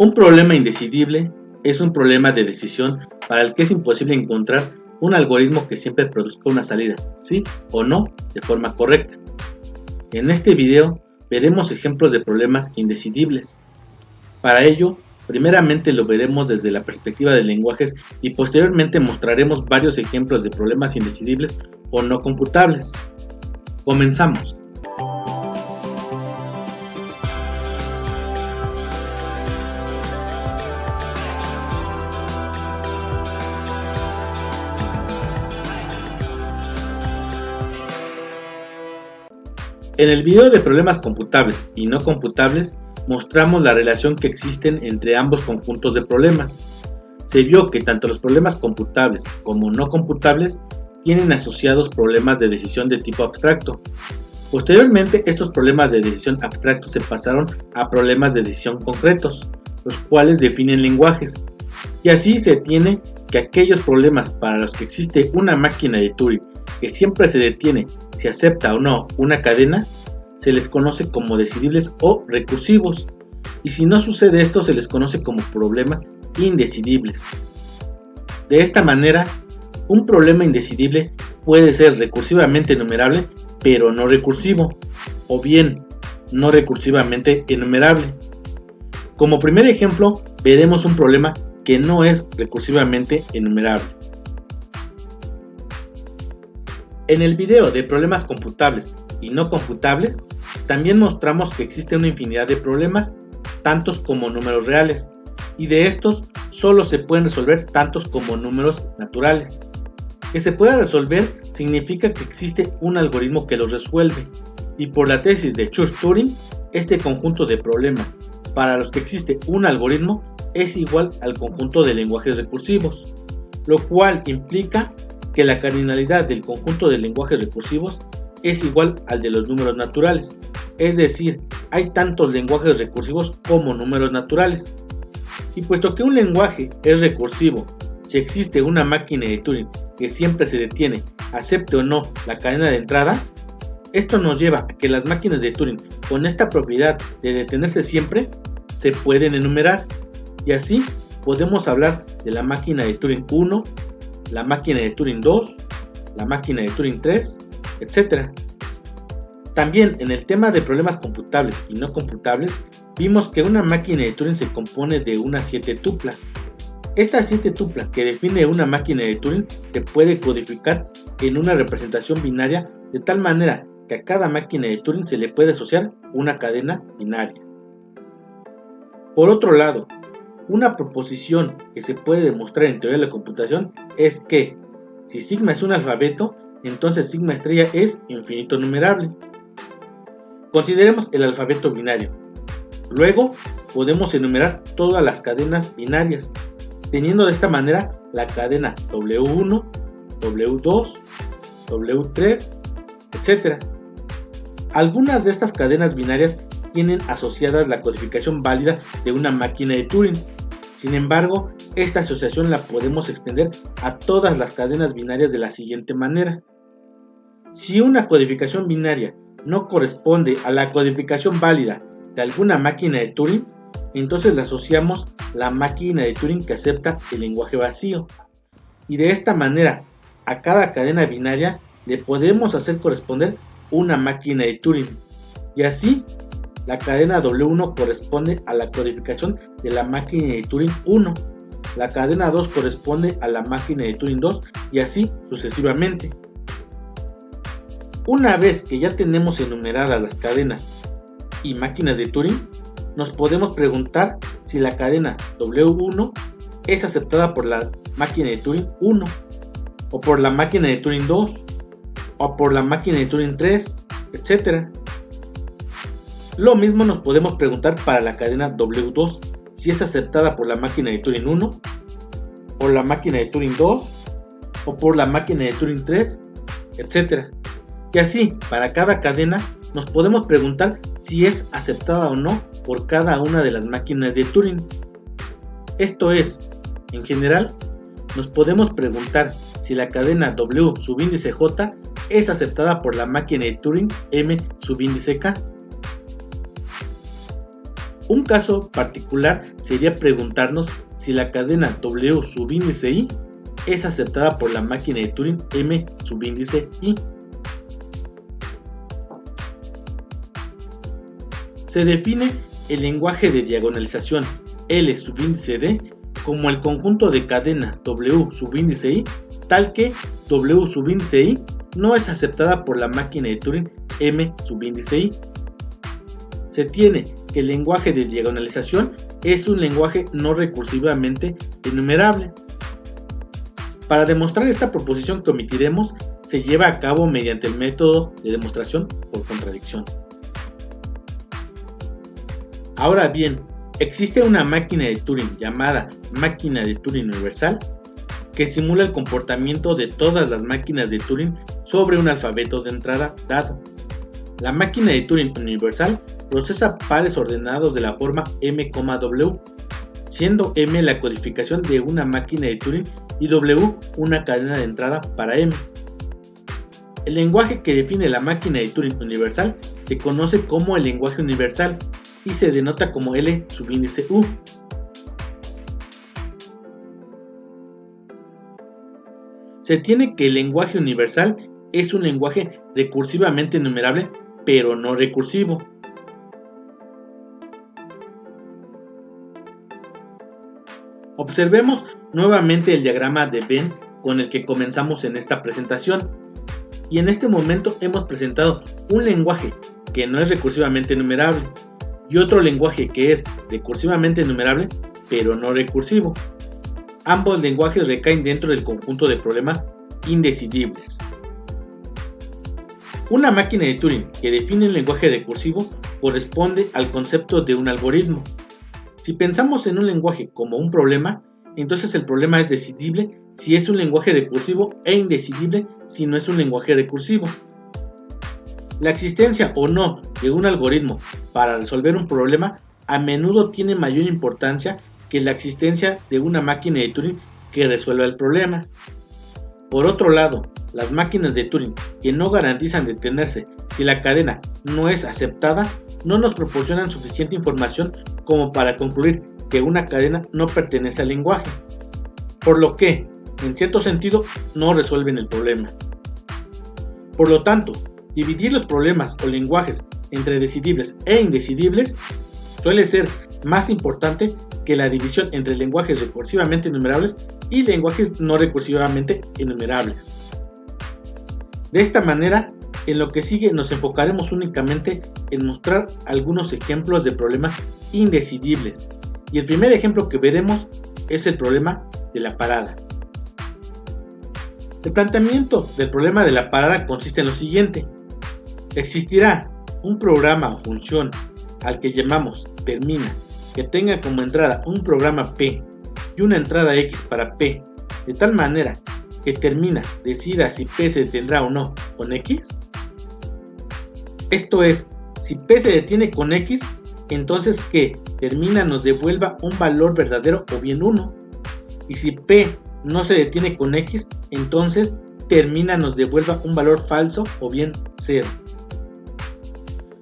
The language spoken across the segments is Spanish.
Un problema indecidible es un problema de decisión para el que es imposible encontrar un algoritmo que siempre produzca una salida, sí o no, de forma correcta. En este video veremos ejemplos de problemas indecidibles. Para ello, primeramente lo veremos desde la perspectiva de lenguajes y posteriormente mostraremos varios ejemplos de problemas indecidibles o no computables. Comenzamos. En el video de problemas computables y no computables mostramos la relación que existen entre ambos conjuntos de problemas. Se vio que tanto los problemas computables como no computables tienen asociados problemas de decisión de tipo abstracto. Posteriormente, estos problemas de decisión abstractos se pasaron a problemas de decisión concretos, los cuales definen lenguajes. Y así se tiene que aquellos problemas para los que existe una máquina de Turing que siempre se detiene si acepta o no una cadena, se les conoce como decidibles o recursivos, y si no sucede esto se les conoce como problemas indecidibles. De esta manera, un problema indecidible puede ser recursivamente enumerable pero no recursivo, o bien no recursivamente enumerable. Como primer ejemplo, veremos un problema que no es recursivamente enumerable. En el video de problemas computables y no computables, también mostramos que existe una infinidad de problemas, tantos como números reales, y de estos solo se pueden resolver tantos como números naturales. Que se pueda resolver significa que existe un algoritmo que los resuelve, y por la tesis de Church-Turing, este conjunto de problemas para los que existe un algoritmo es igual al conjunto de lenguajes recursivos, lo cual implica que la cardinalidad del conjunto de lenguajes recursivos es igual al de los números naturales, es decir, hay tantos lenguajes recursivos como números naturales. Y puesto que un lenguaje es recursivo, si existe una máquina de Turing que siempre se detiene, acepte o no la cadena de entrada, esto nos lleva a que las máquinas de Turing con esta propiedad de detenerse siempre se pueden enumerar, y así podemos hablar de la máquina de Turing 1, la máquina de Turing 2, la máquina de Turing 3, etc. También en el tema de problemas computables y no computables, vimos que una máquina de Turing se compone de una 7 tupla. Esta 7 tupla que define una máquina de Turing se puede codificar en una representación binaria de tal manera que a cada máquina de Turing se le puede asociar una cadena binaria. Por otro lado, una proposición que se puede demostrar en teoría de la computación es que si sigma es un alfabeto, entonces sigma estrella es infinito numerable. Consideremos el alfabeto binario. Luego podemos enumerar todas las cadenas binarias, teniendo de esta manera la cadena W1, W2, W3, etc. Algunas de estas cadenas binarias tienen asociadas la codificación válida de una máquina de Turing. Sin embargo, esta asociación la podemos extender a todas las cadenas binarias de la siguiente manera. Si una codificación binaria no corresponde a la codificación válida de alguna máquina de Turing, entonces le asociamos la máquina de Turing que acepta el lenguaje vacío. Y de esta manera, a cada cadena binaria le podemos hacer corresponder una máquina de Turing. Y así, la cadena W1 corresponde a la codificación de la máquina de Turing 1, la cadena 2 corresponde a la máquina de Turing 2 y así sucesivamente. Una vez que ya tenemos enumeradas las cadenas y máquinas de Turing, nos podemos preguntar si la cadena W1 es aceptada por la máquina de Turing 1, o por la máquina de Turing 2, o por la máquina de Turing 3, etc. Lo mismo nos podemos preguntar para la cadena W2, si es aceptada por la máquina de Turing 1, por la máquina de Turing 2, o por la máquina de Turing 3, etc. Y así, para cada cadena, nos podemos preguntar si es aceptada o no por cada una de las máquinas de Turing. Esto es, en general, nos podemos preguntar si la cadena W subíndice J es aceptada por la máquina de Turing M subíndice K. Un caso particular sería preguntarnos si la cadena W subíndice I es aceptada por la máquina de Turing M subíndice I. Se define el lenguaje de diagonalización L subíndice D como el conjunto de cadenas W subíndice I, tal que W subíndice I no es aceptada por la máquina de Turing M subíndice I. Se tiene que el lenguaje de diagonalización es un lenguaje no recursivamente enumerable. Para demostrar esta proposición que omitiremos, se lleva a cabo mediante el método de demostración por contradicción. Ahora bien, existe una máquina de Turing llamada máquina de Turing universal que simula el comportamiento de todas las máquinas de Turing sobre un alfabeto de entrada dado. La máquina de Turing universal procesa pares ordenados de la forma M,W, siendo M la codificación de una máquina de Turing y W una cadena de entrada para M. El lenguaje que define la máquina de Turing universal se conoce como el lenguaje universal y se denota como L subíndice U. Se tiene que el lenguaje universal es un lenguaje recursivamente enumerable, pero no recursivo. Observemos nuevamente el diagrama de Venn con el que comenzamos en esta presentación. Y en este momento hemos presentado un lenguaje que no es recursivamente enumerable y otro lenguaje que es recursivamente enumerable, pero no recursivo. Ambos lenguajes recaen dentro del conjunto de problemas indecidibles. Una máquina de Turing que define un lenguaje recursivo corresponde al concepto de un algoritmo. Si pensamos en un lenguaje como un problema, entonces el problema es decidible si es un lenguaje recursivo e indecidible si no es un lenguaje recursivo. La existencia o no de un algoritmo para resolver un problema a menudo tiene mayor importancia que la existencia de una máquina de Turing que resuelva el problema. Por otro lado, las máquinas de Turing que no garantizan detenerse si la cadena no es aceptada no nos proporcionan suficiente información como para concluir que una cadena no pertenece al lenguaje, por lo que, en cierto sentido, no resuelven el problema. Por lo tanto, dividir los problemas o lenguajes entre decidibles e indecidibles suele ser más importante que la división entre lenguajes recursivamente enumerables y lenguajes no recursivamente enumerables. De esta manera, en lo que sigue nos enfocaremos únicamente en mostrar algunos ejemplos de problemas indecidibles, y el primer ejemplo que veremos es el problema de la parada. El planteamiento del problema de la parada consiste en lo siguiente: existirá un programa o función al que llamamos termina, que tenga como entrada un programa P y una entrada X para P, de tal manera que termina decida si P se detendrá o no con X. Esto es, si P se detiene con X, entonces que termina nos devuelva un valor verdadero o bien 1, y si P no se detiene con X, entonces termina nos devuelva un valor falso o bien 0.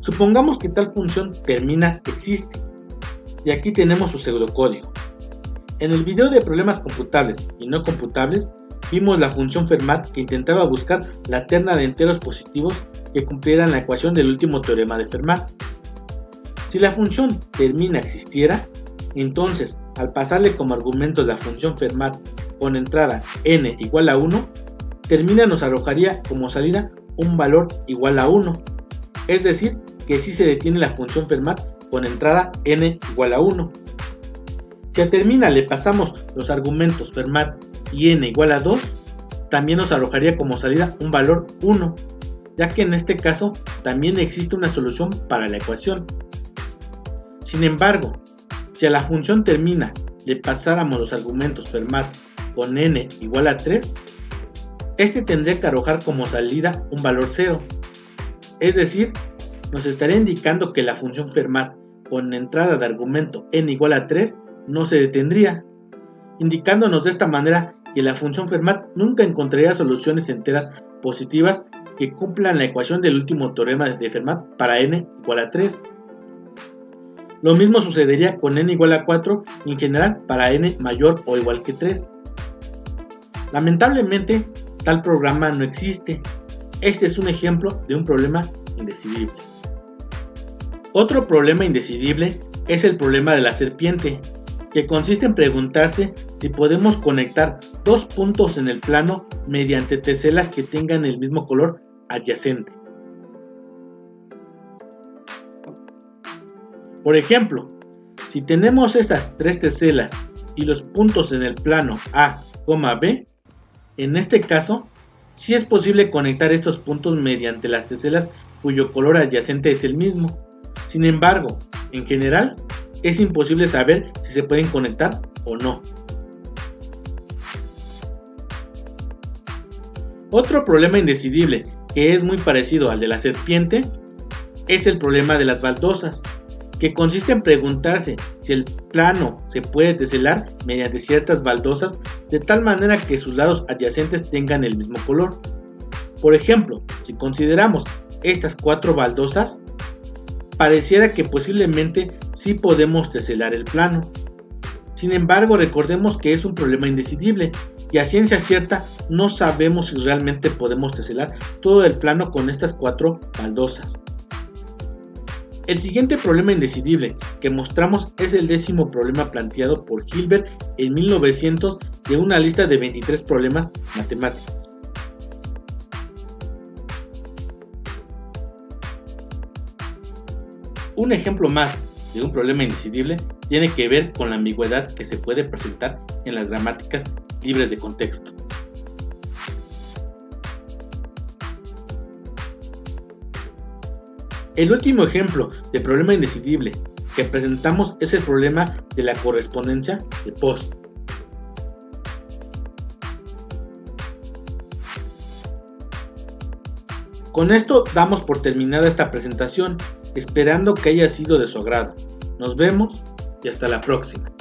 Supongamos que tal función termina existe, y aquí tenemos su pseudocódigo. En el video de problemas computables y no computables, vimos la función Fermat que intentaba buscar la terna de enteros positivos que cumplieran la ecuación del último teorema de Fermat. Si la función termina existiera, entonces al pasarle como argumento la función Fermat con entrada n igual a 1, termina nos arrojaría como salida un valor igual a 1, es decir, que si se detiene la función Fermat con entrada n igual a 1. Si a termina le pasamos los argumentos Fermat y n igual a 2, también nos arrojaría como salida un valor 1, ya que en este caso también existe una solución para la ecuación. Sin embargo, si a la función termina le pasáramos los argumentos Fermat con n igual a 3, este tendría que arrojar como salida un valor 0, es decir, nos estaría indicando que la función Fermat con entrada de argumento n igual a 3 no se detendría, indicándonos de esta manera que la función Fermat nunca encontraría soluciones enteras positivas que cumplan la ecuación del último teorema de Fermat para n igual a 3. Lo mismo sucedería con n igual a 4 y en general para n mayor o igual que 3. Lamentablemente, tal programa no existe. Este es un ejemplo de un problema indecidible. Otro problema indecidible es el problema de la serpiente, que consiste en preguntarse si podemos conectar dos puntos en el plano mediante teselas que tengan el mismo color adyacente. Por ejemplo, si tenemos estas tres teselas y los puntos en el plano A, B, en este caso, sí es posible conectar estos puntos mediante las teselas cuyo color adyacente es el mismo. Sin embargo, en general, es imposible saber si se pueden conectar o no. Otro problema indecidible, que es muy parecido al de la serpiente, es el problema de las baldosas, que consiste en preguntarse si el plano se puede teselar mediante ciertas baldosas de tal manera que sus lados adyacentes tengan el mismo color. Por ejemplo, si consideramos estas 4 baldosas, pareciera que posiblemente sí podemos teselar el plano. Sin embargo, recordemos que es un problema indecidible y a ciencia cierta no sabemos si realmente podemos teselar todo el plano con estas 4 baldosas. El siguiente problema indecidible que mostramos es el 10º problema planteado por Hilbert en 1900 de una lista de 23 problemas matemáticos. Un ejemplo más de un problema indecidible tiene que ver con la ambigüedad que se puede presentar en las gramáticas libres de contexto. El último ejemplo de problema indecidible que presentamos es el problema de la correspondencia de Post. Con esto damos por terminada esta presentación, esperando que haya sido de su agrado. Nos vemos y hasta la próxima.